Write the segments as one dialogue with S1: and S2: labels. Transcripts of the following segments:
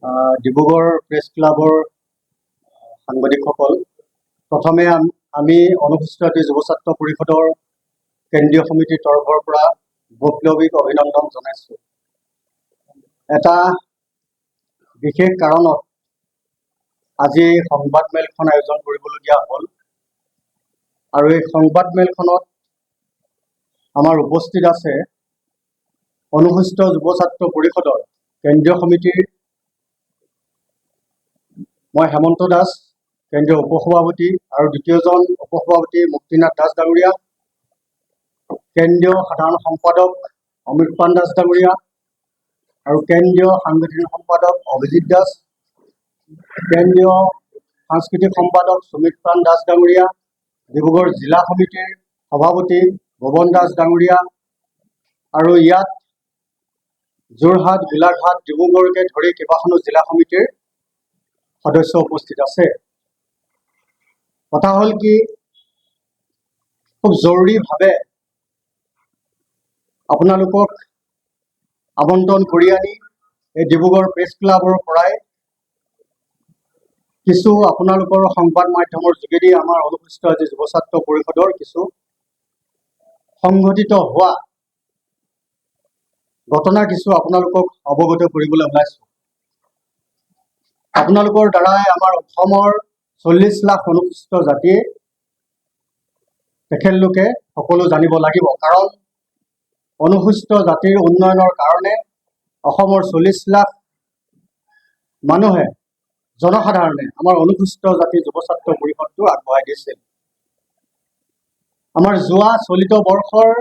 S1: Dibrugarh press ক্লাবৰ সাংবাদিকসকল, প্ৰথমে আমি অনুসূচিত জাতি যুৱ ছাত্ৰ পৰিষদৰ কেন্দ্ৰীয় সমিতিৰ তৰফৰ পৰা বৈপ্লৱিক অভিনন্দন জনাইছোঁ। এটা বিশেষ কাৰণত আজি সংবাদমেলখন আয়োজন কৰিবলগীয়া হ'ল আৰু এই সংবাদমেলখনত আমাৰ উপস্থিত আছে অনুসূচিত যুৱ ছাত্ৰ পৰিষদৰ কেন্দ্ৰীয় সমিতিৰ মই হেমন্ত দাস, কেন্দ্ৰীয় উপসভাপতি, আৰু দ্বিতীয়জন উপসভাপতি মুক্তিনাথ দাস ডাঙৰীয়া, কেন্দ্ৰীয় সাধাৰণ সম্পাদক অমৃতপান দাস ডাঙৰীয়া, আৰু কেন্দ্ৰীয় সাংগঠনিক সম্পাদক অভিজিত দাস, কেন্দ্ৰীয় সাংস্কৃতিক সম্পাদক সুমিতপ্ৰাণ দাস ডাঙৰীয়া, ডিব্ৰুগড় জিলা সমিতিৰ সভাপতি ভৱন দাস ডাঙৰীয়া, আৰু ইয়াত যোৰহাট, গোলাঘাট, ডিব্ৰুগড়কে ধৰি কেইবাখনো জিলা সমিতিৰ সদস্য উপস্থিত আছে। কথা হ'ল কি, খুব জৰুৰীভাৱে আপোনালোকক আমন্ত্ৰণ কৰি আনি এই ডিব্ৰুগড় প্ৰেছ ক্লাবৰ পৰাই কিছু আপোনালোকৰ সংবাদ মাধ্যমৰ যোগেদি আমাৰ অনুসূচিত জাতি যুৱ ছাত্ৰ পৰিষদৰ কিছু সংঘটিত হোৱা ঘটনা কিছু আপোনালোকক অৱগত কৰিবলৈ ওলাইছোঁ। আপোনালোকৰ দ্বাৰাই আমাৰ অসমৰ 40 লাখ অনুসূচিত জাতিয়ে তেখেতলোকে সকলো জানিব লাগিব, কাৰণ অনুসূচিত জাতিৰ উন্নয়নৰ কাৰণে অসমৰ 40 লাখ মানুহে, জনসাধাৰণে আমাৰ অনুসূচিত জাতি যুৱ ছাত্ৰ পৰিষদটো আগবঢ়াই দিছিল। আমাৰ চলিত বৰ্ষৰ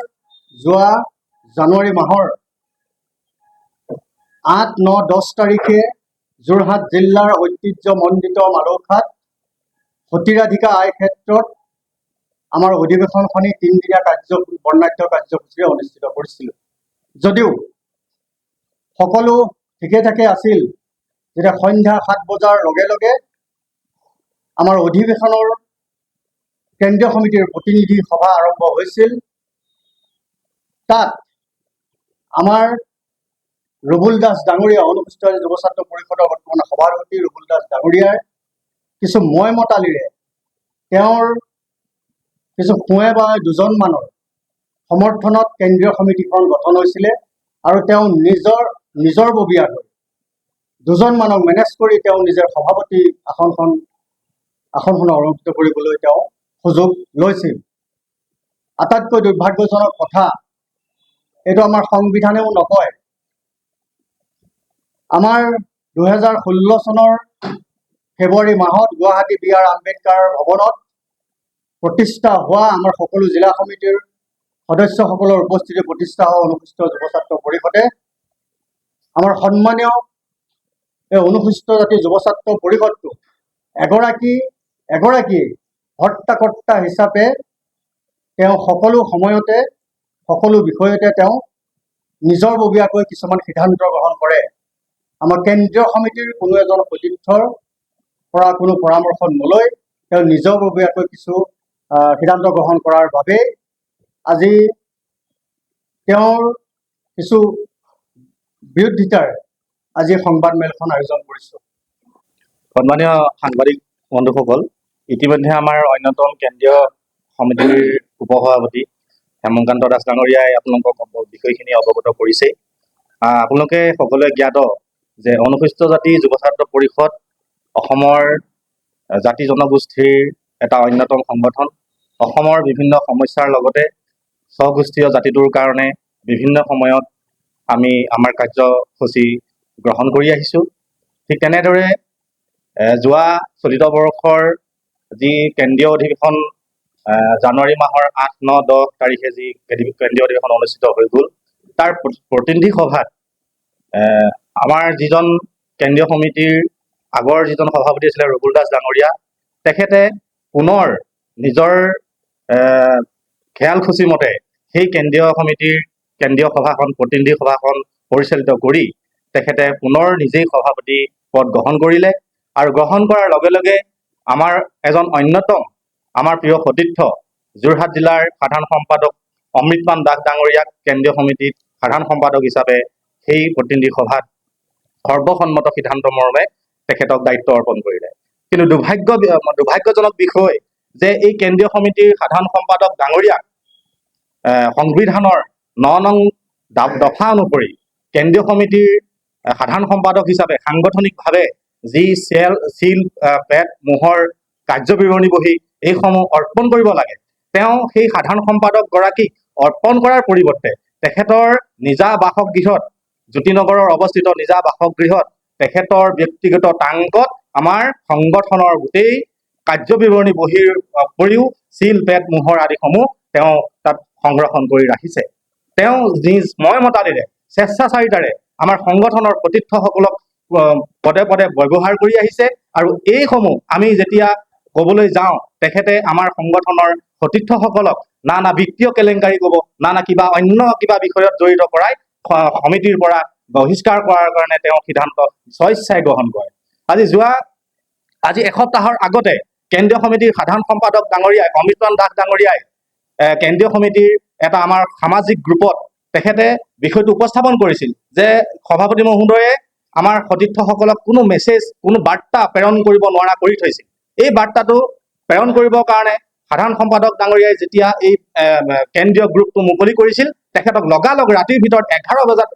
S1: জানুৱাৰী মাহৰ 8, 9, 10 তাৰিখে যোৰহাট জিলাৰ ঐতিহ্যমণ্ডিত মালৌখাত সতীৰাধিকা আই ক্ষেত্ৰত আমাৰ অধিৱেশনখনি 3 দিনীয়া বৰ্ণাঢ্য কাৰ্যসূচীৰে অনুষ্ঠিত কৰিছিলোঁ। যদিও সকলো ঠিকে ঠাকে আছিল, যেতিয়া সন্ধ্যা 7 বজাৰ লগে লগে আমাৰ অধিৱেশনৰ কেন্দ্ৰীয় সমিতিৰ প্ৰতিনিধি সভা আৰম্ভ হৈছিল। তাত আমাৰ ৰবুল দাস ডাঙৰীয়া, অনুসূচিত যুৱ ছাত্ৰ পৰিষদৰ বৰ্তমান সভাপতি ৰবুল দাস ডাঙৰীয়াৰ কিছু মতালিৰে তেওঁৰ কিছু সোঁৱে বা দুজনমানৰ সমৰ্থনত কেন্দ্ৰীয় সমিতিখন গঠন হৈছিলে, আৰু তেওঁ নিজৰ ববীয়াকৈ দুজনমানক মেনেজ কৰি তেওঁ নিজৰ সভাপতি আসনখন অলংকৃত কৰিবলৈ তেওঁ সুযোগ লৈছিল। আটাইতকৈ দুৰ্ভাগ্যজনক কথা, এইটো আমাৰ সংবিধানেও নকয়। আমাৰ 2016 চনৰ ফেব্ৰুৱাৰী মাহত গুৱাহাটী বি.আৰ. আম্বেদকাৰ ভৱনত প্ৰতিষ্ঠা হোৱা আমাৰ সকলো জিলা সমিতিৰ সদস্যসকলৰ উপস্থিতি প্ৰতিষ্ঠা হোৱা অনুসূচিত যুৱ ছাত্ৰ পৰিষদে আমাৰ সন্মানীয় এই অনুসূচিত জাতি যুৱ ছাত্ৰ পৰিষদটো এগৰাকী হৰ্তাকৰ্তা হিচাপে তেওঁ সকলো সময়তে সকলো বিষয়তে তেওঁ নিজৰ ববীয়াকৈ কিছুমান সিদ্ধান্ত গ্ৰহণ কৰে। আমাৰ কেন্দ্ৰীয় সমিতিৰ কোনো এজন সতীৰ্থৰ পৰা কোনো পৰামৰ্শ নলৈ তেওঁ নিজৰ ববীয়াকৈ কিছু সিদ্ধান্ত গ্ৰহণ কৰাৰ বাবে আজি তেওঁৰ কিছু বিৰোধিতাৰ আজি সংবাদমেলখন আয়োজন কৰিছোঁ।
S2: সন্মানীয় সাংবাদিক বন্ধুসকল, ইতিমধ্যে আমাৰ অন্যতম কেন্দ্ৰীয় সমিতিৰ উপসভাপতি হেমকান্ত দাস ডাঙৰীয়াই আপোনালোকক বিষয়খিনি অৱগত কৰিছে। আপোনালোকে সকলোৱে জ্ঞাত যে অনুসূচিত জাতি যুৱ ছাত্ৰ পৰিষদ অসমৰ জাতি জনগোষ্ঠীৰ এটা অন্যতম সংগঠন। অসমৰ বিভিন্ন সমস্যাৰ লগতে স্বগোষ্ঠীয় জাতিটোৰ কাৰণে বিভিন্ন সময়ত আমি আমাৰ কাৰ্যসূচী গ্ৰহণ কৰি আহিছোঁ। ঠিক তেনেদৰে চলিত বৰ্ষৰ যি কেন্দ্ৰীয় অধিৱেশন জানুৱাৰী মাহৰ 8, 9, 10 তাৰিখে যি কেন্দ্ৰীয় অধিৱেশন অনুষ্ঠিত হৈ গ'ল, তাৰ প্ৰতিনিধি সভাত আমাৰ যিজন কেন্দ্ৰীয় সমিতিৰ আগৰ যিজন সভাপতি আছিলে ৰবুল দাস ডাঙৰীয়া, তেখেতে পুনৰ নিজৰ খেয়ালখুচি মতে সেই কেন্দ্ৰীয় সমিতিৰ কেন্দ্ৰীয় সভাখন প্ৰতিনিধি সভাখন পৰিচালিত কৰি তেখেতে পুনৰ নিজেই সভাপতি পদ গ্ৰহণ কৰিলে। আৰু গ্ৰহণ কৰাৰ লগে লগে আমাৰ এজন অন্যতম আমাৰ প্ৰিয় সতীৰ্থ যোৰহাট জিলাৰ সাধাৰণ সম্পাদক অমৃতপান দাস ডাঙৰীয়াক কেন্দ্ৰীয় সমিতিত সাধাৰণ সম্পাদক হিচাপে সেই প্ৰতিনিধি সভাত সৰ্বসন্মত সিদ্ধান্ত মৰ্মে তেখেতক দায়িত্ব অৰ্পণ কৰিলে। কিন্তু দুৰ্ভাগ্যজনক বিষয় যে এই কেন্দ্ৰীয় সমিতিৰ সাধাৰণ সম্পাদক ডাঙৰীয়াক সংবিধানৰ ৯ নং দফা অনুসৰি কেন্দ্ৰীয় সমিতিৰ সাধাৰণ সম্পাদক হিচাপে সাংগঠনিকভাৱে যি চিল পেট মোহৰ কাৰ্যবিৱৰণী বহি এইসমূহ অৰ্পণ কৰিব লাগে, তেওঁ সেই সাধাৰণ সম্পাদক গৰাকীক অৰ্পণ কৰাৰ পৰিৱৰ্তে তেখেতৰ নিজা বাসগৃহত, জ্যোতিনগৰৰ অৱস্থিত নিজা বাসগৃহত তেখেতৰ ব্যক্তিগত টাংকত আমাৰ সংগঠনৰ গোটেই কাৰ্যবিৱৰণী বহীৰ উপৰিও চিল পেট মোহৰ আদিসমূহ তেওঁ তাত সংৰক্ষণ কৰি ৰাখিছে। তেওঁ নিজ মতালিৰে স্বেচ্ছাচাৰিতাৰে আমাৰ সংগঠনৰ সতীৰ্থসকলক পদে পদে ব্যৱহাৰ কৰি আহিছে। আৰু এইসমূহ আমি যেতিয়া ক'বলৈ যাওঁ, তেখেতে আমাৰ সংগঠনৰ সতীৰ্থসকলক নানা বিত্তীয় কেলেংকাৰী ক'ব, নানা কিবা অন্য কিবা বিষয়ত জড়িত কৰাই সমিতিৰ পৰা বহিষ্কাৰ কৰাৰ কাৰণে তেওঁ সিদ্ধান্ত স্বেচ্ছাই গ্ৰহণ কৰে। আজি এসপ্তাহৰ আগতে কেন্দ্ৰীয় সমিতিৰ সাধাৰণ সম্পাদক ডাঙৰীয়াই অমৃতৰঞ্জন দাস ডাঙৰীয়াই কেন্দ্ৰীয় সমিতিৰ এটা আমাৰ সামাজিক গ্ৰুপত তেখেতে বিষয়টো উপস্থাপন কৰিছিল যে সভাপতি মহোদয়ে আমাৰ সতীৰ্থসকলক কোনো মেছেজ, কোনো বাৰ্তা প্ৰেৰণ কৰিব নোৱাৰা কৰি থৈছিল। এই বাৰ্তাটো প্ৰেৰণ কৰিবৰ কাৰণে সাধাৰণ সম্পাদক ডাঙৰীয়াই যেতিয়া এই কেন্দ্ৰীয় গ্ৰুপটো মুকলি কৰিছিল, তেখেতক লগালগ ৰাতিৰ ভিতৰত 11 বজাত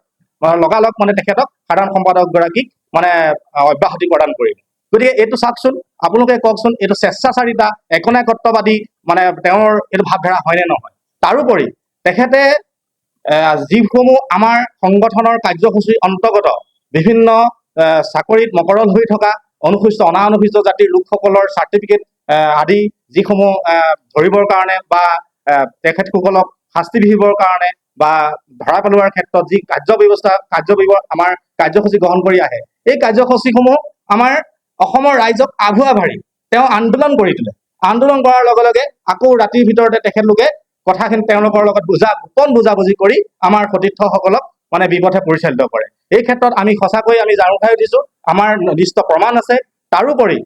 S2: লগালগ তেখেতক সাধাৰণ সম্পাদক গৰাকীক অব্যাহতি প্ৰদান কৰিলে। গতিকে এইটো চাওকচোন, আপোনালোকে কওকচোন, এইটো স্বেচ্ছাচাৰিতা, একনায়কত্ববাদী তেওঁৰ এইটো ভাৱধাৰা হয়নে নহয়? তাৰোপৰি তেখেতে যিসমূহ আমাৰ সংগঠনৰ কাৰ্যসূচীৰ অন্তৰ্গত বিভিন্ন চাকৰিত মকৰল হৈ থকা অনুসূচিত অনানুসূচিত জাতিৰ লোকসকলৰ চাৰ্টিফিকেট আদি যিসমূহ ধৰিবৰ কাৰণে বা তেখেতসকলক শাস্তি বিহিবৰ কাৰণে বা ধৰা পেলোৱাৰ ক্ষেত্ৰত যি আমাৰ কাৰ্যসূচী গ্ৰহণ কৰি আহে, এই কাৰ্যসূচীসমূহ আমাৰ অসমৰ ৰাইজক আভুৱা ভাৰি তেওঁ আন্দোলন কৰি তোলে। আন্দোলন কৰাৰ লগে লগে আকৌ ৰাতিৰ ভিতৰতে তেখেতলোকে কথাখিনি তেওঁলোকৰ লগত গোপন বুজাবুজি কৰি আমাৰ সতীৰ্থসকলক বিপথে পৰিচালিত কৰে। এই ক্ষেত্ৰত আমি সঁচাকৈ জাৰো খাই উঠিছো, আমাৰ নিৰ্দিষ্ট প্ৰমাণ আছে। তাৰোপৰি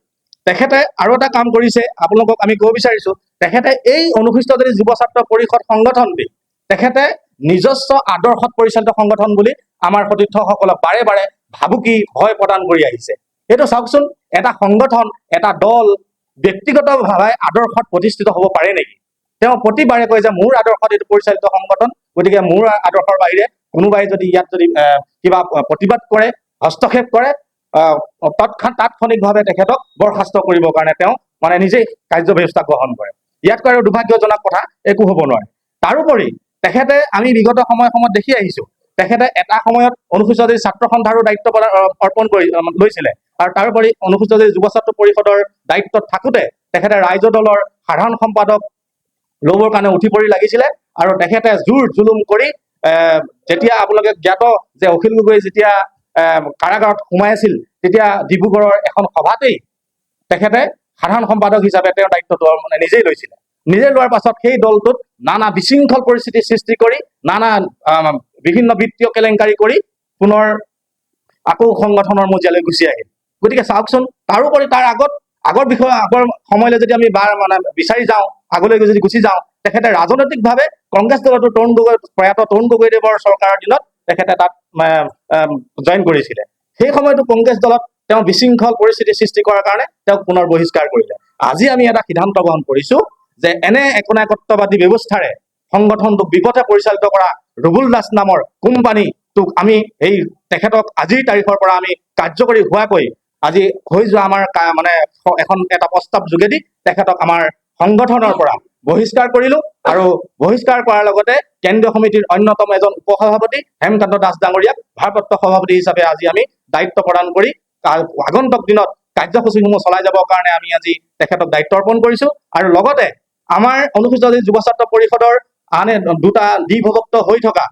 S2: তেখেতে আৰু এটা কাম কৰিছে, আপোনালোকক আমি ক'ব বিচাৰিছো, তেখেতে এই অনুসূচিত জাতি যুৱ ছাত্ৰ পৰিষদ সংগঠনটি তেখেতে নিজস্ব আদৰ্শত পৰিচালিত সংগঠন বুলি আমাৰ সতীৰ্থসকলক বাৰে বাৰে ভাবুকি ভয় প্ৰদান কৰি আহিছে। এইটো চাওকচোন, এটা সংগঠন, এটা দল ব্যক্তিগতভাৱে আদৰ্শত প্ৰতিষ্ঠিত হ'ব পাৰে নেকি? তেওঁ প্ৰতিবাৰে কয় যে মোৰ আদৰ্শত এইটো পৰিচালিত সংগঠন, গতিকে মোৰ আদৰ্শৰ বাহিৰে কোনোবাই যদি ইয়াত কিবা প্ৰতিবাদ কৰে, হস্তক্ষেপ কৰে, তাৎক্ষণিকভাৱে তেখেতক বৰখাস্ত কৰিবৰ কাৰণে তেওঁ নিজেই কাৰ্যব্যৱস্থা গ্ৰহণ কৰে। ইয়াতকৈ আৰু দুৰ্ভাগ্যজনক কথা একো হ'ব নোৱাৰে। তাৰোপৰি তেখেতে আমি বিগত সময়ত দেখি আহিছো, তেখেতে এটা সময়ত অনুসূচিত জাতি ছাত্ৰ সন্থাৰো দায়িত্ব অৰ্পণ কৰি লৈছিলে। আৰু তাৰোপৰি অনুসূচিত জাতি যুৱ ছাত্ৰ পৰিষদৰ দায়িত্বত থাকোঁতে তেখেতে ৰাইজৰ দলৰ সাধাৰণ সম্পাদক ল'বৰ কাৰণে উঠি পৰি লাগিছিলে। আৰু তেখেতে জোৰ জুলুম কৰি যেতিয়া আপোনালোকে জ্ঞাত যে অখিল গগৈ যেতিয়া কাৰাগাৰত সোমাই আছিল, তেতিয়া ডিব্ৰুগড়ৰ এখন সভাতেই তেখেতে সাধাৰণ সম্পাদক হিচাপে তেওঁৰ দায়িত্বটো নিজেই লৈছিলে। নিজে লোৱাৰ পাছত সেই দলটোত নানা বিশৃংখল পৰিস্থিতিৰ সৃষ্টি কৰি নানা বিভিন্ন বিত্তীয় কেলেংকাৰী কৰি পুনৰ আকৌ সংগঠনৰ মজিয়ালৈ গুচি আহিল। গতিকে চাওকচোন, তাৰোপৰি তাৰ আগৰ সময়লৈ যদি আমি বিচাৰি যাওঁ, আগলৈ যদি গুচি যাওঁ, তেখেতে ৰাজনৈতিকভাৱে কংগ্ৰেছ দলটো প্ৰয়াত তৰুণ গগৈদেৱৰ চৰকাৰৰ দিনত তেখেতে তাত জইন কৰিছিলে। সেই সময়তো কংগ্ৰেছ দলত তেওঁ বিশৃংখল পৰিস্থিতিৰ সৃষ্টি কৰাৰ কাৰণে তেওঁক পুনৰ বহিষ্কাৰ কৰিলে। আজি আমি এটা সিদ্ধান্ত গ্ৰহণ কৰিছো যে এনে একনায়কত্ববাদী ব্যৱস্থাৰে সংগঠনটোক বিপথে পৰিচালিত কৰা ৰুবুল দাস নামৰ কোম্পানীটোক আমি তেখেতক আজিৰ তাৰিখৰ পৰা আমি কাৰ্যকৰী হোৱাকৈ আজি হৈ যোৱা আমাৰ এটা প্ৰস্তাৱ যোগেদি তেখেতক আমাৰ সংগঠনৰ পৰা বহিষ্কাৰ কৰিলো। আৰু বহিষ্কাৰ কৰাৰ লগতে কেন্দ্ৰীয় সমিতিৰ অন্যতম এজন উপসভাপতি হেমকান্ত দাস ডাঙৰীয়াক ভাৰপ্ৰাপ্ত সভাপতি হিচাপে আজি আমি দায়িত্ব প্ৰদান কৰি আগন্তুক দিনত কাৰ্যসূচীসমূহ চলাই যাবৰ কাৰণে আমি আজি তেখেতক দায়িত্ব অৰ্পণ কৰিছো। আৰু লগতে আমাৰ অনুসূচিত জাতি যুৱ ছাত্ৰ পৰিষদৰ আন দুটা দ্বিভুক্ত হৈ থকা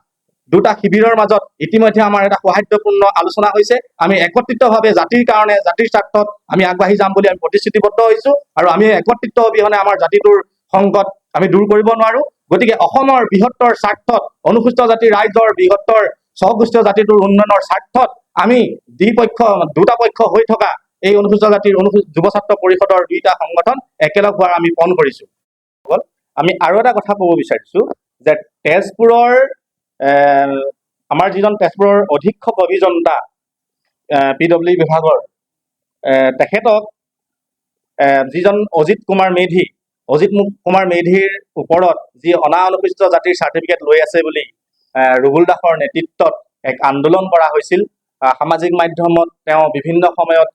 S2: দুটা শিবিৰৰ মাজত ইতিমধ্যে আমাৰ এটা সৌহাৰ্দ্যপূৰ্ণ আলোচনা হৈছে। আমি একত্ৰিতভাৱে জাতিৰ কাৰণে, জাতিৰ স্বাৰ্থত আমি আগবাঢ়ি যাম বুলি আমি প্ৰতিশ্ৰুতিবদ্ধ হৈছো। আৰু আমি একত্ৰিত অবিহনে আমাৰ জাতিটোৰ সংকট আমি দূৰ কৰিব নোৱাৰো। গতিকে অসমৰ বৃহত্তৰ স্বাৰ্থত, অনুসূচিত জাতিৰ ৰাইজৰ বৃহত্তৰ স্বগোষ্ঠীয় জাতিটোৰ উন্নয়নৰ স্বাৰ্থত আমি দুটা পক্ষ হৈ থকা এই অনুসূচিত জাতিৰ যুৱ ছাত্ৰ পৰিষদৰ দুইটা সংগঠন একেলগ হোৱাৰ আমি পণ কৰিছো। আমি আৰু এটা কথা ক'ব বিচাৰিছো যে তেজপুৰৰ আমাৰ যিজন তেজপুৰৰ অধীক্ষক অভিযন্তা PW বিভাগৰ তেখেতক যিজন অজিত কুমাৰ মেধিৰ ওপৰত যি অনানুসূচিত জাতিৰ চাৰ্টিফিকেট লৈ আছে বুলি ৰুবুল দাসৰ নেতৃত্বত এক আন্দোলন কৰা হৈছিল। সামাজিক মাধ্যমত তেওঁ বিভিন্ন সময়ত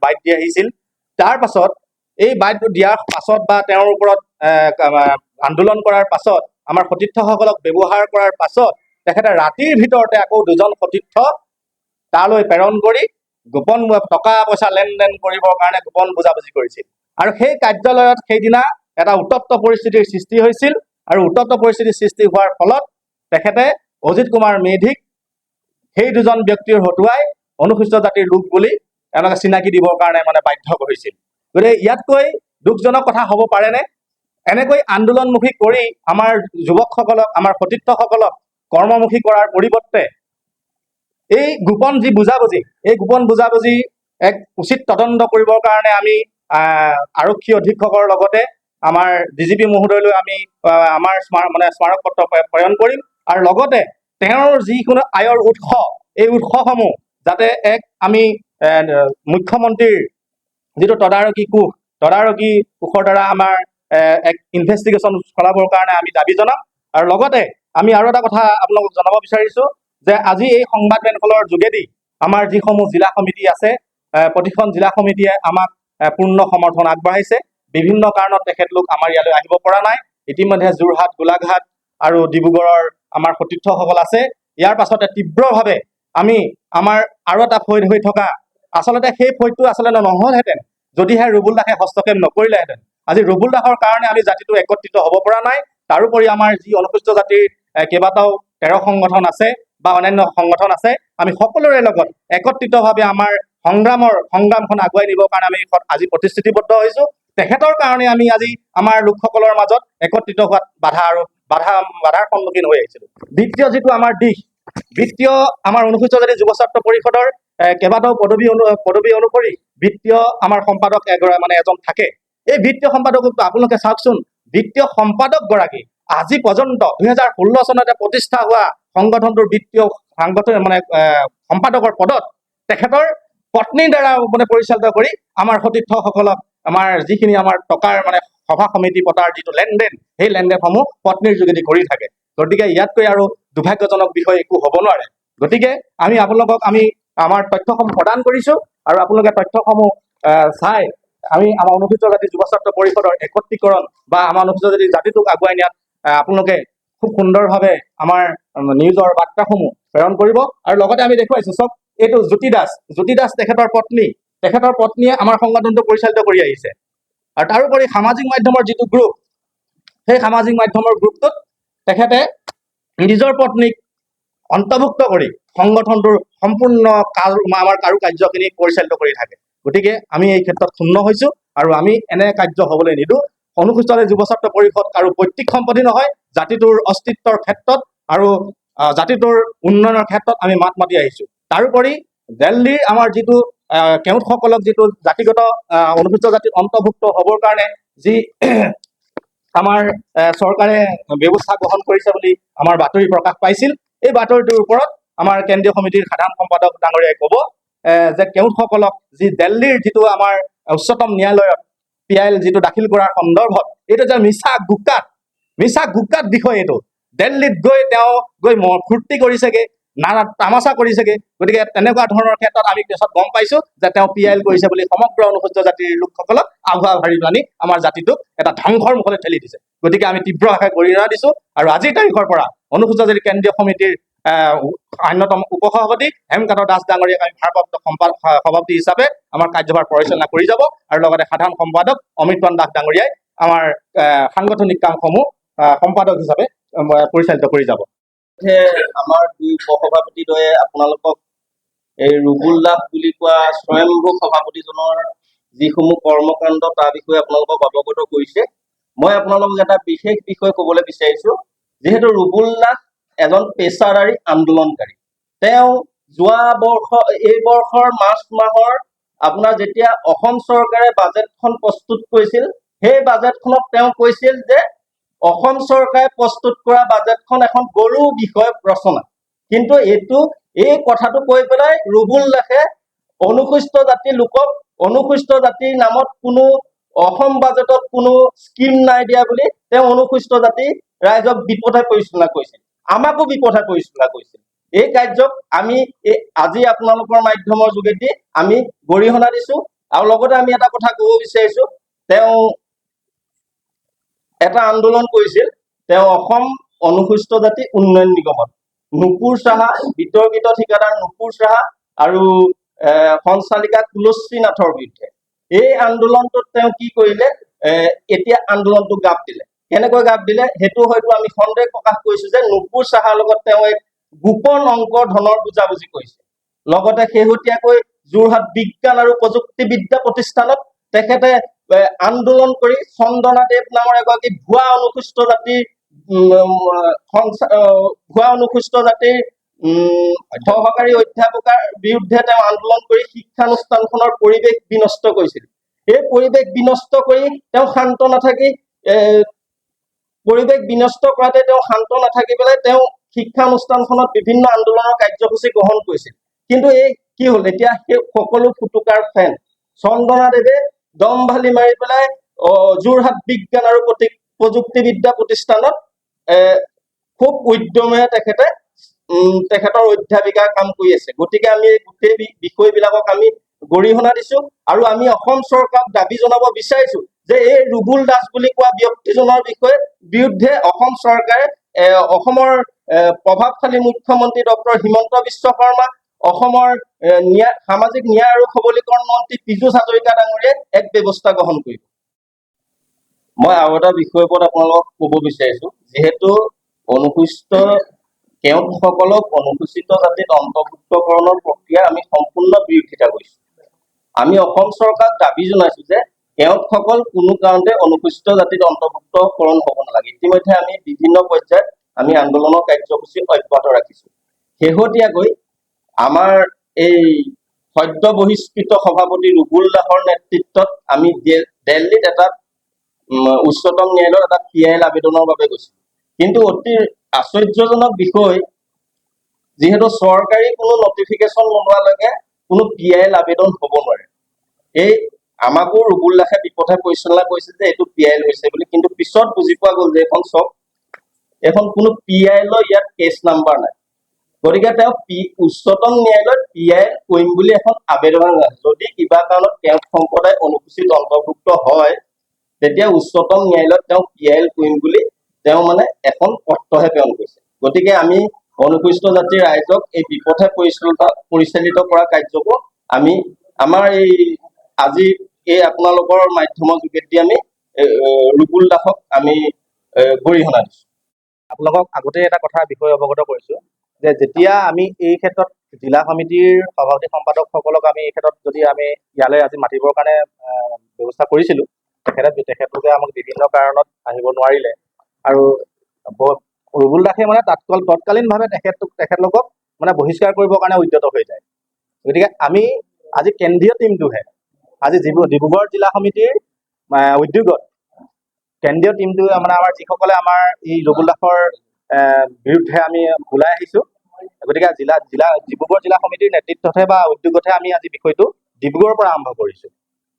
S2: বাইট দি আহিছিল। তাৰ পাছত এই বাইট দিয়াৰ পাছত বা তেওঁৰ ওপৰত আন্দোলন কৰাৰ পাছত আমাৰ সতীৰ্থসকলক ব্যৱহাৰ কৰাৰ পাছত তেখেতে ৰাতিৰ ভিতৰতে আকৌ দুজন সতীৰ্থ তালৈ প্ৰেৰণ কৰি গোপন টকা পইচা লেনদেন কৰিবৰ কাৰণে গোপন বুজাবুজি কৰিছিল। আৰু সেই কাৰ্যালয়ত সেইদিনা এটা উত্তপ্ত পৰিস্থিতিৰ সৃষ্টি হৈছিল। আৰু উত্তপ্ত পৰিস্থিতিৰ সৃষ্টি হোৱাৰ ফলত তেখেতে অজিত কুমাৰ মেধিক সেই দুজন ব্যক্তিৰ হতুৱাই অনুসূচিত জাতিৰ লোক বুলি এনেকৈ চিনাকি দিবৰ কাৰণে বাধ্য কৰিছিল। গতিকে ইয়াতকৈ দুখজনক কথা হ'ব পাৰেনে? এনেকৈ আন্দোলনমুখী কৰি আমাৰ যুৱকসকলক, আমাৰ সতীৰ্থসকলক কৰ্মমুখী কৰাৰ পৰিৱৰ্তে এই গোপন বুজাবুজি এক উচিত তদন্ত কৰিবৰ কাৰণে আমি আৰক্ষী অধীক্ষকৰ লগতে আমাৰ DGP মহোদয়লৈ আমি আমাৰ স্মাৰক পত্ৰ প্ৰেৰণ কৰিম। আৰু লগতে তেওঁৰ যিকোনো আয়ৰ উৎস, এই উৎসসমূহ যাতে আমি মুখ্যমন্ত্ৰীৰ যিটো তদাৰকী কোষৰ দ্বাৰা আমাৰ এক ইনভেষ্টিগেশ্যন চলাবৰ কাৰণে আমি দাবী জনাম। আৰু লগতে আমি আৰু এটা কথা আপোনালোকক জনাব বিচাৰিছো যে আজি এই সংবাদ মেলখনৰ যোগেদি আমাৰ যিসমূহ জিলা সমিতি আছে, প্ৰতিখন জিলা সমিতিয়ে আমাক পূৰ্ণ সমৰ্থন আগবঢ়াইছে। বিভিন্ন কাৰণত তেখেতলোক আমাৰ ইয়ালৈ আহিব পৰা নাই। ইতিমধ্যে যোৰহাট, গোলাঘাট আৰু ডিব্ৰুগড়ৰ আমাৰ সতীৰ্থসকল আছে। ইয়াৰ পাছতে তীব্ৰভাৱে আমি আমাৰ আৰু এটা ফৈদ হৈ থকা, আচলতে সেই ফৈদটো আচলতে নহ'লহেঁতেন যদিহে ৰুবুল দাসে হস্তক্ষেপ নকৰিলেহেঁতেন। আজি ৰুবুল দাসৰ কাৰণে আমি জাতিটো একত্ৰিত হ'ব পৰা নাই। তাৰোপৰি আমাৰ যি অনুসূচিত জাতিৰ কেইবাটাও 13 সংগঠন আছে বা অন্যান্য সংগঠন আছে, আমি সকলোৰে লগত একত্ৰিতভাৱে আমাৰ সংগ্ৰামখন আগুৱাই নিবৰ কাৰণে আমি আজি প্ৰতিশ্ৰুতিবদ্ধ হৈছো। তেখেতৰ কাৰণে আমি আজি আমাৰ লোকসকলৰ মাজত একত্ৰিত হোৱাত বাধাৰ সন্মুখীন হৈ আহিছিলো। দ্বিতীয় যিটো আমাৰ দিশ, আমাৰ অনুসূচিত জাতি যুৱ ছাত্ৰ পৰিষদৰ কেইবাটাও পদবী অনুসৰি বিত্তীয় আমাৰ সম্পাদক এজন থাকে। এই বিত্তীয় সম্পাদক আপোনালোকে চাওকচোন, বিত্তীয় সম্পাদক গৰাকী আজি পৰ্যন্ত 2016 চনতে প্ৰতিষ্ঠা হোৱা সংগঠনটোৰ বিত্তীয় সম্পাদকৰ পদত তেখেতৰ পত্নীৰ দ্বাৰা পৰিচালিত কৰি আমাৰ সতীৰ্থসকলক আমাৰ যিখিনি আমাৰ টকাৰ সভা সমিতি পতাৰ যিটো লেনদেন, সেই লেনদেনসমূহ পত্নীৰ যোগেদি কৰি থাকে। গতিকে ইয়াতকৈ আৰু দুৰ্ভাগ্যজনক বিষয় একো হ'ব নোৱাৰে। গতিকে আমি আপোনালোকক আমাৰ তথ্যসমূহ প্ৰদান কৰিছো আৰু আপোনালোকে তথ্যসমূহ চাই আমি আমাৰ অনুসূচিত জাতি যুৱ ছাত্ৰ পৰিষদৰ একত্ৰীকৰণ বা আমাৰ অনুসূচিত জাতিটোক আগুৱাই নিয়াত আপোনালোকে খুব সুন্দৰভাৱে আমাৰ নিউজৰ বাৰ্তাসমূহ প্ৰেৰণ কৰিব। আৰু লগতে আমি দেখুৱাইছো, চব এইটো জ্যোতি দাস তেখেতৰ পত্নীয়ে আমাৰ সংগঠনটো পৰিচালিত কৰি আহিছে। আৰু তাৰোপৰি সামাজিক মাধ্যমৰ যিটো গ্ৰুপ, সেই সামাজিক মাধ্যমৰ গ্ৰুপটোত তেখেতে নিজৰ পত্নীক অন্তৰ্ভুক্ত কৰি সংগঠনটোৰ সম্পূৰ্ণ আমাৰ কাৰ্যখিনি পৰিচালিত কৰি থাকে। গতিকে আমি এই ক্ষেত্ৰত ক্ষুণ্ণ হৈছো আৰু আমি এনে কাৰ্য হ'বলৈ নিদিওঁ। অনুসূচিত যুৱ ছাত্ৰ পৰিষদ আৰু পৈতৃক সম্পত্তি নহয়, জাতিটোৰ অস্তিত্বৰ ক্ষেত্ৰত আৰু জাতিটোৰ উন্নয়নৰ ক্ষেত্ৰত আমি মাত মাতি আহিছো। তাৰোপৰি দিল্লীৰ আমাৰ যিটো কেওটসকলক যিটো জাতিগত অনুসূচিত জাতিত অন্তৰ্ভুক্ত হ'বৰ কাৰণে যি আমাৰ চৰকাৰে ব্যৱস্থা গ্ৰহণ কৰিছে বুলি আমাৰ বাতৰি প্ৰকাশ পাইছিল, এই বাতৰিটোৰ ওপৰত আমাৰ কেন্দ্ৰীয় সমিতিৰ সাধাৰণ সম্পাদক ডাঙৰীয়াই ক'ব যে কেওটসকলক যি দিল্লীৰ যিটো আমাৰ উচ্চতম ন্যায়ালয়ত PIL যিটো দাখিল কৰাৰ সন্দৰ্ভত এইটো যে মিছা গুক্কাত বিষয়। এইটো দিল্লীত তেওঁ ফূৰ্তি কৰিছেগে, নানা তামাচা কৰিছেগে। গতিকে তেনেকুৱা ধৰণৰ ক্ষেত্ৰত আমি পিছত গম পাইছো যে তেওঁ PIL কৰিছে বুলি সমগ্ৰ অনুসূচিত জাতিৰ লোকসকলক আভুৱা ভাৰি মানি আমাৰ জাতিটোক এটা ধ্বংসৰ মুখলৈ ঠেলি দিছে। গতিকে আমি তীব্ৰ আশা গৰিহণা দিছো আৰু আজিৰ তাৰিখৰ পৰা অনুসূচিত জাতি কেন্দ্ৰীয় সমিতিৰ অন্যতম উপসভাপতি হেমকান্ত দাস ডাঙৰীয়াক আমি ভাৰপ্ৰাপ্ত সভাপতি হিচাপে আমাৰ কাৰ্যভাৰ পৰিচালনা কৰি যাব আৰু লগতে সাধাৰণ সম্পাদক অমৃতৱান দাস ডাঙৰীয়াই আমাৰ সাংগঠনিক কামসমূহ সম্পাদক হিচাপে পৰিচালিত কৰি যাব।
S3: আমাৰ দুই উপসভাপতিদ্বয়ে আপোনালোকক এই ৰুবুল দাস বুলি কোৱা স্বয়ম্ভূ সভাপতিজনৰ যিসমূহ কৰ্মকাণ্ড তাৰ বিষয়ে আপোনালোকক অৱগত কৰিছে। মই আপোনালোকক এটা বিশেষ বিষয় ক'বলৈ বিচাৰিছো। যিহেতু ৰুবুল দাস এজন পেচাদাৰী আন্দোলনকাৰী। তেওঁ এই বৰ্ষৰ মাৰ্চ মাহৰ আপোনাৰ যেতিয়া অসম চৰকাৰে বাজেটখন প্ৰস্তুত কৰিছিল, সেই বাজেটখনত তেওঁ কৈছিল যে অসম চৰকাৰে প্ৰস্তুত কৰা বাজেটখন এখন গৰু বিষয়ক ৰচনা। কিন্তু এই কথাটো কৈ পেলাই ৰুবুল দাসে অনুসূচিত জাতিৰ লোকক অনুসূচিত জাতিৰ নামত কোনো অসম বাজেটত কোনো স্কিম নাই দিয়া বুলি তেওঁ অনুসূচিত জাতি ৰাইজক বিপথে পৰিচালনা কৰিছিল, আমাকো বিপথে পৰিচালনা কৰিছিল। এই কাৰ্যক আমি আজি আপোনালোকৰ মাধ্যমৰ যোগেদি আমি গৰিহণা দিছো। আৰু লগতে আমি এটা কথা ক'ব বিচাৰিছো, তেওঁ এটা আন্দোলন কৰিছিল, তেওঁ অসম অনুসূচিত জাতি উন্নয়ন নিগমত নুপুৰ সাহা, বিতৰ্কিত ঠিকাদাৰ নুপুৰ সাহা আৰু সঞ্চালিকা তুলসী নাথৰ বিৰুদ্ধে। এই আন্দোলনটোত তেওঁ কি কৰিলে, এতিয়া আন্দোলনটো গাপ দিলে। কেনেকৈ গাপ দিলে সেইটো হয়তো আমি সন্দেহ প্ৰকাশ কৰিছো যে নুপুৰ সাহাৰ লগত তেওঁ এক গোপন অংকৰ ধনৰ বুজাবুজি কৰিছে। লগতে শেহতীয়াকৈ যোৰহাট বিজ্ঞান আৰু প্ৰযুক্তিবিদ্যা প্ৰতিষ্ঠানত তেখেতে আন্দোলন কৰি চন্দনা দেৱ নামৰ এগৰাকী ভুৱা অনুসূচিত জাতিৰ সহকাৰী অধ্যাপকৰ বিৰুদ্ধে তেওঁ আন্দোলন কৰি শিক্ষানুষ্ঠানখনৰ পৰিৱেশ বিনষ্ট কৰিছিল। এই পৰিৱেশ বিনষ্ট কৰি তেওঁ শান্ত নাথাকি পৰিৱেশ বিনষ্ট কৰাতে তেওঁ শান্ত নাথাকি পেলাই তেওঁ শিক্ষানুষ্ঠানখনত বিভিন্ন আন্দোলনৰ কাৰ্যসূচী গ্ৰহণ কৰিছিল। কিন্তু এই কি হ'ল, এতিয়া সেই সকলো ফুটুকাৰ ফেন চন্দনা দেৱে দম ভালি মাৰি পেলাই যোৰহাট বিজ্ঞান আৰু প্ৰযুক্তিবিদ্যা প্ৰতিষ্ঠানত খুব উদ্যমেৰে তেখেতৰ অধ্যাপিকাৰ কাম কৰি আছে। গতিকে আমি গোটেই বিষয়বিলাকক আমি গৰিহণা দিছো আৰু আমি অসম চৰকাৰক দাবী জনাব বিচাৰিছো যে এই ৰুবুল দাস বুলি কোৱা ব্যক্তিজনৰ বিৰুদ্ধে অসম চৰকাৰে অসমৰ প্ৰভাৱশালী মুখ্যমন্ত্ৰী ডক্টৰ হিমন্ত বিশ্ব শৰ্মা, অসমৰ সামাজিক ন্যায় আৰু সবলীকৰণ মন্ত্ৰী পীযুষ হাজৰিকা ডাঙৰীয়াই এক ব্যৱস্থা গ্ৰহণ কৰিব। মই আৰু এটা বিষয়ৰ ওপৰত আপোনালোকক ক'ব বিচাৰিছো, যিহেতু অনুসূচিত কেওটসকলক অনুসূচিত জাতিত অন্তৰ্ভুক্তকৰণৰ প্ৰক্ৰিয়া আমি সম্পূৰ্ণ বিৰোধিতা কৰিছো। আমি অসম চৰকাৰক দাবী জনাইছো যে কেওটসকল কোনো কাৰণতে অনুসূচিত জাতিত অন্তৰ্ভুক্তকৰণ হ'ব নালাগে। ইতিমধ্যে আমি বিভিন্ন পৰ্যায়ত আমি আন্দোলনৰ কাৰ্যসূচী অব্যাহত ৰাখিছো। শেহতীয়াকৈ আমাৰ এই সদ্য বহিষ্কৃত সভাপতি ৰুবুল দাসৰ নেতৃত্বত আমি দিল্লীত এটা উচ্চতম ন্যায়ালয়ত এটা PIL আবেদনৰ বাবে গৈছিলো। কিন্তু অতি আশ্চৰ্যজনক বিষয়, যিহেতু চৰকাৰী কোনো নটিফিকেশ্যন নোলোৱালৈকে কোনো PIL আবেদন হ'ব নোৱাৰে। এই আমাকো ৰুবুল দাসে বিপথে পৰিচালনা কৰিছে যে এইটো PIL হৈছে বুলি, কিন্তু পিছত বুজি পোৱা গ'ল যে এখন কোনো PIL ইয়াত কেছ নাম্বাৰ নাই। গতিকে তেওঁ উচ্চতম ন্যায়ালয়ত PIL কৰিম বুলি এখন আবেদন আছে। যদি কিবা কাৰণত কেওট সম্প্ৰদায় অনুসূচিত অন্তৰ্ভুক্ত হয়, তেতিয়া উচ্চতম ন্যায়ালয়ত তেওঁ PIL কৰিম বুলি তেওঁ মানে এখন পত্ৰহে প্ৰেৰণ কৰিছে। গতিকে আমি অনুসূচিত জাতিৰ ৰাইজক এই বিপথে পৰিচালিত কৰা কাৰ্যকো আমি আমাৰ আজি এই আপোনালোকৰ মাধ্যমৰ যোগেদি আমি ৰুবুল দাসক আমি গৰিহণা দিছো।
S2: আপোনালোকক আগতে এটা কথাৰ বিষয়ে অৱগত কৰিছো যে যেতিয়া আমি এই ক্ষেত্ৰত জিলা সমিতিৰ সভাপতি সম্পাদকসকলক আমি এই ক্ষেত্ৰত যদি আমি ইয়ালৈ আজি মাতিবৰ কাৰণে ব্যৱস্থা কৰিছিলো, তেখেতলোকে আমাক বিভিন্ন কাৰণত আহিব নোৱাৰিলে আৰু ৰুবুল দাসে মানে তৎকালীনভাৱে তেখেতলোকক মানে বহিষ্কাৰ কৰিবৰ কাৰণে উদ্যত হৈ যায়। গতিকে আমি আজি কেন্দ্ৰীয় টীমটোহে আজি ডিব্ৰুগড় জিলা সমিতিৰ উদ্যোগত কেন্দ্ৰীয় টীমটো মানে আমাৰ যিসকলে আমাৰ এই ৰুবুল দাসৰ বিৰুদ্ধে আমি ওলাই আহিছো। গতিকে ডিব্ৰুগড় জিলা সমিতিৰ নেতৃত্বতহে বা উদ্যোগতহে আমি আজি বিষয়টো ডিব্ৰুগড়ৰ পৰা আৰম্ভ কৰিছো।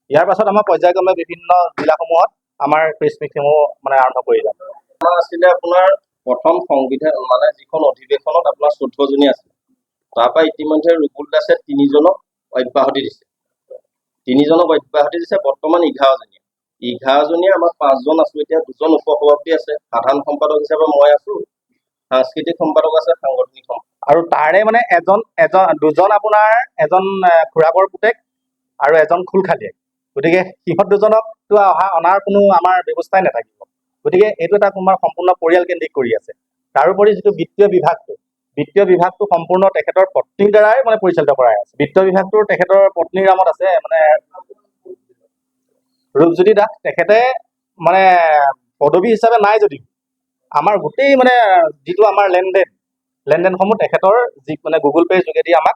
S2: ইয়াৰ পাছত আমাৰ পৰ্যায়ক্ৰমে বিভিন্ন জিলাসমূহত আমাৰ প্ৰেছ মিটসমূহ মানে আৰম্ভ কৰি যাম।
S3: আছিলে আপোনাৰ প্ৰথম সংবিধান মানে যিখন অধিৱেশনত আপোনাৰ 14 জনী আছিল, তাৰপৰা ইতিমধ্যে ৰুবুল দাসে 3 জনক অব্যাহতি দিছে। বৰ্তমান 11 জনীয়া। 11 জনীয়ে আমাৰ 5 জন আছো, এতিয়া 2 জন উপসভাপতি আছে, সাধাৰণ সম্পাদক হিচাপে মই আছো, সাংস্কৃতিক সম্পাদক আছে, সাংগঠনিক সম্পাদক।
S2: আৰু তাৰে মানে দুজন আপোনাৰ এজন খুৰাকৰ পুতেক আৰু এজন খোলখাটিয়েক। গতিকে সিহঁত দুজনকতো অনাৰ কোনো আমাৰ ব্যৱস্থাই নাথাকিব। গতিকে এইটো এটা তোমাৰ সম্পূৰ্ণ পৰিয়াল কেন্দ্ৰিক কৰি আছে। তাৰোপৰি যিটো বিত্তীয় বিভাগটো সম্পূৰ্ণ তেখেতৰ পত্নীৰ দ্বাৰাই মানে পৰিচালিত কৰাই আছে। বিত্তীয় বিভাগটো তেখেতৰ পত্নীৰ নামত আছে, মানে ৰূপজ্যোতি দাস। তেখেতে মানে পদবী হিচাপে নাই যদিও আমাৰ গোটেই মানে যিটো আমাৰ লেনদেনসমূহ তেখেতৰ যি মানে গুগল পেৰ যোগেদি আমাক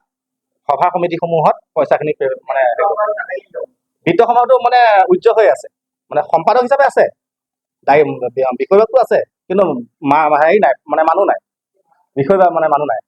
S2: সভা সমিতিসমূহত পইচাখিনি মানে বিত্ত সমাজটো মানে উজ্জ্বল হৈ আছে, মানে সম্পাদক হিচাপে আছে, বিষয়ববটো আছে, কিন্তু হেৰি নাই, মানে মানুহ নাই, বিষয়বাব মানে মানুহ নাই।